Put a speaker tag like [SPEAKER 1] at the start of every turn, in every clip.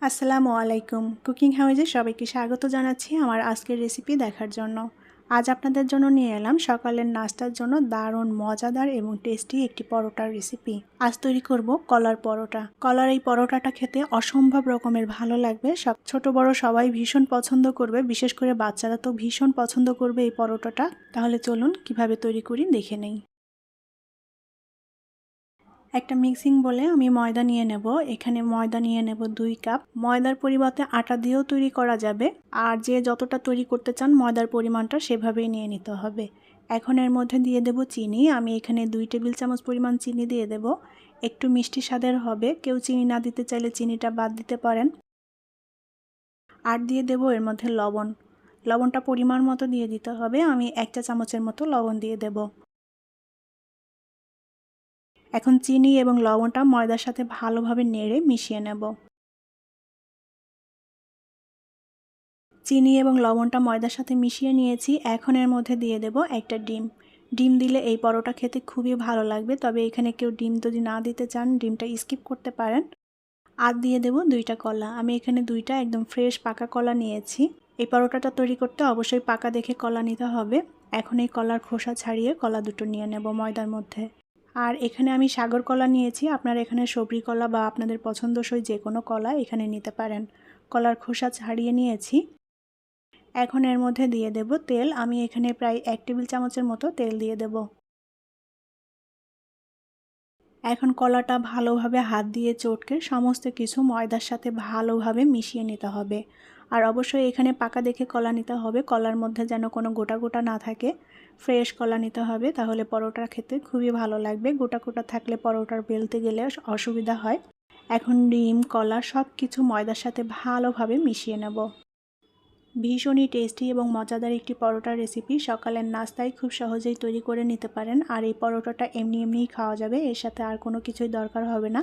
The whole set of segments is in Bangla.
[SPEAKER 1] আসসালামু আলাইকুম। কুকিং হাউজে সবাইকে স্বাগত জানাচ্ছি আমার আজকের রেসিপি দেখার জন্য। আজ আপনাদের জন্য নিয়ে এলাম সকালের নাস্তার জন্য দারুণ মজাদার এবং টেস্টি একটি পরোটার রেসিপি। আজ তৈরি করব কলার পরোটা। কলার এই পরোটাটা খেতে অসম্ভব রকমের ভালো লাগবে। সব ছোট বড় সবাই ভীষণ পছন্দ করবে, বিশেষ করে বাচ্চারা তো ভীষণ পছন্দ করবে এই পরোটাটা। তাহলে চলুন কিভাবে তৈরি করি দেখে নেই। একটা মিক্সিং বলে আমি ময়দা নিয়ে নেব। এখানে ময়দা নিয়ে নেব 2 কাপ। ময়দার পরিবর্তে আটা দিয়েও তৈরি করা যাবে, আর যে যতটা তৈরি করতে চান ময়দার পরিমাণটা সেভাবেই নিয়ে নিতে হবে। এখন এর মধ্যে দিয়ে দেব চিনি। আমি এখানে 2 টেবিল চামচ পরিমাণ চিনি দিয়ে দেব। একটু মিষ্টি স্বাদের হবে, কেউ চিনি না দিতে চাইলে চিনিটা বাদ দিতে পারেন। আর দিয়ে দেব এর মধ্যে লবণ। লবণটা পরিমাণ মতো দিয়ে দিতে হবে। আমি 1 চা চামচের মতো লবণ দিয়ে দেব। এখন চিনি এবং লবণটা ময়দার সাথে ভালোভাবে নেড়ে মিশিয়ে নেব। চিনি এবং লবণটা ময়দার সাথে মিশিয়ে নিয়েছি। এখন এর মধ্যে দিয়ে দেব একটা ডিম। ডিম দিলে এই পরোটা খেতে খুবই ভালো লাগবে, তবে এখানে কেউ ডিম যদি না দিতে চান ডিমটা স্কিপ করতে পারেন। আর দিয়ে দেব 2টা কলা। আমি এখানে 2টা একদম ফ্রেশ পাকা কলা নিয়েছি। এই পরোটাটা তৈরি করতে অবশ্যই পাকা দেখে কলা নিতে হবে। এখন এই কলার খোসা ছাড়িয়ে কলা দুটো নিয়ে নেব ময়দার মধ্যে। আর এখানে আমি সাগর কলা নিয়েছি। আপনারা এখানে সবরি কলা বা আপনাদের পছন্দসই যে কোনো কলা এখানে নিতে পারেন। কলার খোসা ছাড়িয়ে নিয়েছি। এখন এর মধ্যে দিয়ে দেব তেল। আমি এখানে প্রায় 1 টেবিল চামচের মতো তেল দিয়ে দেব। এখন কলাটা ভালোভাবে হাত দিয়ে চটকে সমস্ত কিছু ময়দার সাথে ভালোভাবে মিশিয়ে নিতে হবে। আর অবশ্যই এখানে পাকা দেখে কলা নিতে হবে। কলার মধ্যে যেন কোনো গোটা গোটা না থাকে। ফ্রেশ কলা নিতে হবে, তাহলে পরোটা খেতে খুবই ভালো লাগবে। গোটা গোটা থাকলে পরোটার বেলতে গেলে অসুবিধা হয়। এখন ডিম, কলা সব কিছু ময়দার সাথে ভালোভাবে মিশিয়ে নেব। ভীষণই টেস্টি এবং মজাদার একটি পরোটার রেসিপি। সকালের নাস্তায় খুব সহজেই তৈরি করে নিতে পারেন। আর এই পরোটাটা এমনিই খাওয়া যাবে, এর সাথে আর কোনো কিছুই দরকার হবে না।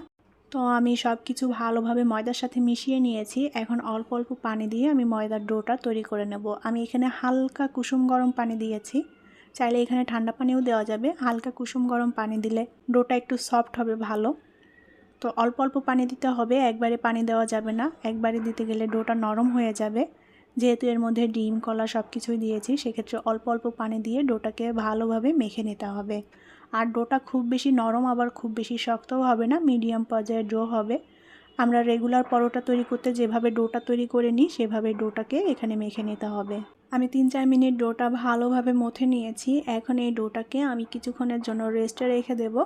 [SPEAKER 1] তো আমি সব কিছু ভালোভাবে ময়দার সাথে মিশিয়ে নিয়েছি। এখন অল্প অল্প পানি দিয়ে আমি ময়দার ডোটা তৈরি করে নেব। আমি এখানে হালকা কুসুম গরম পানি দিয়েছি। চাইলে এখানে ঠান্ডা পানিও দেওয়া যাবে। হালকা কুসুম গরম পানি দিলে ডোটা একটু সফট হবে ভালো। তো অল্প অল্প পানি দিতে হবে, একবারে পানি দেওয়া যাবে না। একবারে দিতে গেলে ডোটা নরম হয়ে যাবে। যেহেতু এর মধ্যে ডিম, কলা সব কিছুই দিয়েছি, সেক্ষেত্রে অল্প অল্প পানি দিয়ে ডোটাকে ভালোভাবে মেখে নিতে হবে। আর ডোটা খুব বেশি নরম আবার খুব বেশি শক্তও হবে না, মিডিয়াম পর্যায়ের ডো হবে। আমরা রেগুলার পরোটা তৈরি করতে যেভাবে ডোটা তৈরি করে নিই সেভাবে ডোটাকে এখানে মেখে নিতে হবে। আমি 3-4 মিনিট ডোটা ভালোভাবে মথে নিয়েছি। এখন এই ডোটাকে আমি কিছুক্ষণের জন্য রেস্টে রেখে দেব।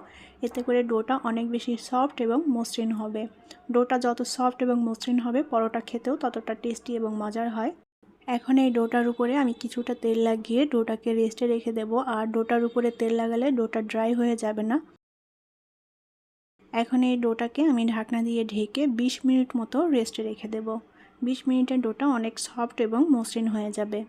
[SPEAKER 1] এতে করে ডোটা অনেক বেশি সফট এবং মসৃণ হবে। ডোটা যত সফট এবং মসৃণ হবে পরোটা খেতেও ততটা টেস্টি এবং মজার হয়। এখন এই ডোটার উপরে আমি কিছুটা তেল লাগিয়ে ডোটাকে রেস্টে রেখে দেব। আর ডোটার উপরে তেল লাগালে ডোটা ড্রাই হয়ে যাবে না। এখন এই ডোটাকে আমি ঢাকনা দিয়ে ঢেকে 20 মিনিট মতো রেস্টে রেখে দেব। 20 মিনিটে ডোটা অনেক সফট এবং মসৃণ হয়ে যাবে।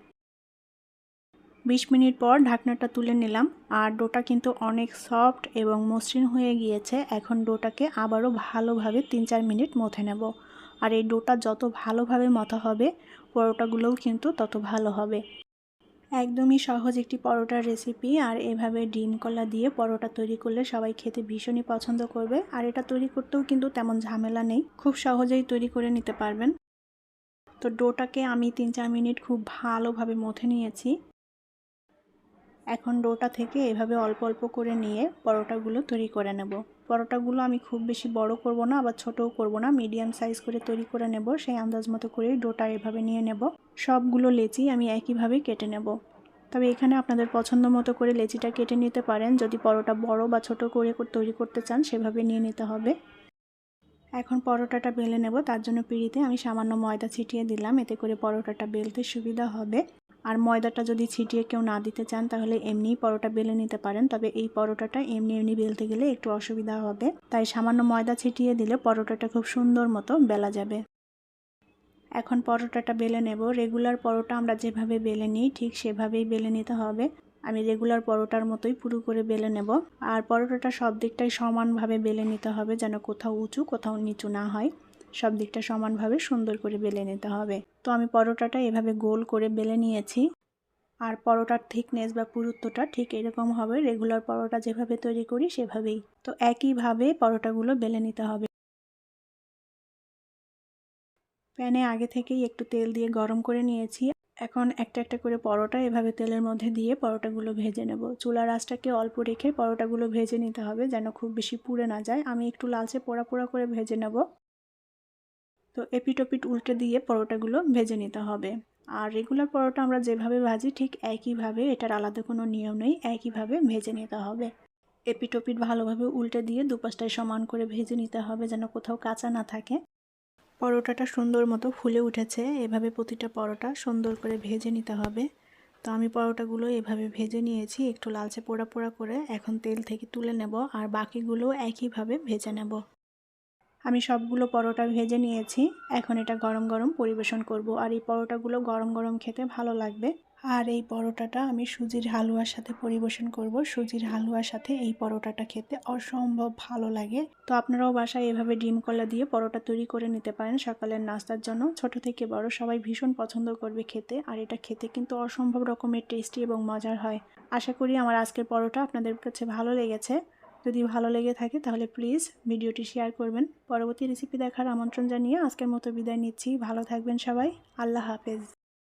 [SPEAKER 1] 20 মিনিট পর ঢাকনাটা তুলে নিলাম। আর ডোটা কিন্তু অনেক সফট এবং মসৃণ হয়ে গিয়েছে। এখন ডোটাকে আবারও ভালোভাবে 3-4 মিনিট মথে নেব। আর এই ডোটা যত ভালোভাবে মথা হবে পরোটাগুলোও কিন্তু তত ভালো হবে। একদমই সহজ একটি পরোটার রেসিপি। আর এভাবে ডিম কলা দিয়ে পরোটা তৈরি করলে সবাই খেতে ভীষণই পছন্দ করবে। আর এটা তৈরি করতেও কিন্তু তেমন ঝামেলা নেই, খুব সহজেই তৈরি করে নিতে পারবেন। তো ডোটাকে আমি 3-4 মিনিট খুব ভালোভাবে মথে নিয়েছি। এখন ডোটা থেকে এভাবে অল্প অল্প করে নিয়ে পরোটাগুলো তৈরি করে নেব। পরোটাগুলো আমি খুব বেশি বড় করব না, আবার ছোটও করব না, মিডিয়াম সাইজ করে তৈরি করে নেব। সেই আন্দাজ মতো করেই ডোটা এভাবে নিয়ে নেব। সবগুলো লেচি আমি একইভাবে কেটে নেব। তবে এখানে আপনাদের পছন্দ মতো করে লেচিটা কেটে নিতে পারেন। যদি পরোটা বড় বা ছোট করে তৈরি করতে চান সেভাবে নিয়ে নিতে হবে। এখন পরোটাটা বেলে নেব। তার জন্য পিঁড়িতে আমি সামান্য ময়দা ছিটিয়ে দিলাম, এতে করে পরোটাটা বেলতে সুবিধা হবে। আর ময়দাটা যদি ছিটিয়ে কেউ না দিতে চান তাহলে এমনিই পরোটা বেলে নিতে পারেন। তবে এই পরোটাটা এমনি বেলতে গেলে একটু অসুবিধা হবে, তাই সামান্য ময়দা ছিটিয়ে দিলে পরোটাটা খুব সুন্দর মতো বেলা যাবে। এখন পরোটাটা বেলে নেব। রেগুলার পরোটা আমরা যেভাবে বেলে নিই ঠিক সেভাবেই বেলে নিতে হবে। আমি রেগুলার পরোটার মতোই পুরো করে বেলে নেব। আর পরোটাটা সব দিকটাই সমানভাবে বেলে নিতে হবে, যেন কোথাও উঁচু কোথাও নিচু না হয়। সব দিকটা সমানভাবে সুন্দর করে বেলে নিতে হবে। তো আমি পরোটাটা এভাবে গোল করে বেলে নিয়েছি। আর পরোটার থিকনেস বা পুরুত্বটা ঠিক এরকম হবে, রেগুলার পরোটা যেভাবে তৈরি করি সেভাবেই। তো একইভাবে পরোটাগুলো বেলে নিতে হবে। প্যানে আগে থেকেই একটু তেল দিয়ে গরম করে নিয়েছি। এখন একটা একটা করে পরোটা এভাবে তেলের মধ্যে দিয়ে পরোটাগুলো ভেজে নেব। চুলার আঁচটাকে অল্প রেখে পরোটাগুলো ভেজে নিতে হবে যেন খুব বেশি পুড়ে না যায়। আমি একটু লালচে পোড়া পোড়া করে ভেজে নেব। তো এপিট ওপিট উল্টে দিয়ে পরোটাগুলো ভেজে নিতে হবে। আর রেগুলার পরোটা আমরা যেভাবে ভাজি ঠিক একইভাবে, এটার আলাদা কোনো নিয়ম নেই, একইভাবে ভেজে নিতে হবে। এপিট ওপিট ভালোভাবে উল্টে দিয়ে দুপাশটায় সমান করে ভেজে নিতে হবে যেন কোথাও কাঁচা না থাকে। পরোটাটা সুন্দর মতো ফুলে উঠেছে। এভাবে প্রতিটা পরোটা সুন্দর করে ভেজে নিতে হবে। তো আমি পরোটাগুলো এভাবে ভেজে নিয়েছি একটু লালচে পোড়া পোড়া করে। এখন তেল থেকে তুলে নেব আর বাকিগুলো একইভাবে ভেজে নেব। আমি সবগুলো পরোটা ভেজে নিয়েছি। এখন এটা গরম গরম পরিবেশন করব। আর এই পরোটাগুলো গরম গরম খেতে ভালো লাগবে। আর এই পরোটাটা আমি সুজির হালুয়ার সাথে পরিবেশন করব। সুজির হালুয়ার সাথে এই পরোটাটা খেতে অসম্ভব ভালো লাগে। তো আপনারাও বাসায় এভাবে ডিম কলা দিয়ে পরোটা তৈরি করে নিতে পারেন সকালের নাস্তার জন্য। ছোট থেকে বড় সবাই ভীষণ পছন্দ করবে খেতে। আর এটা খেতে কিন্তু অসম্ভব রকমের টেস্টি এবং মজার হয়। আশা করি আমার আজকের পরোটা আপনাদের কাছে ভালো লেগেছে। যদি ভালো লেগে থাকে তাহলে প্লিজ ভিডিওটি শেয়ার করবেন। পরবর্তী রেসিপি দেখার আমন্ত্রণ জানিয়ে আজকের মতো বিদায় নিচ্ছি। ভালো থাকবেন সবাই। আল্লাহ হাফেজ।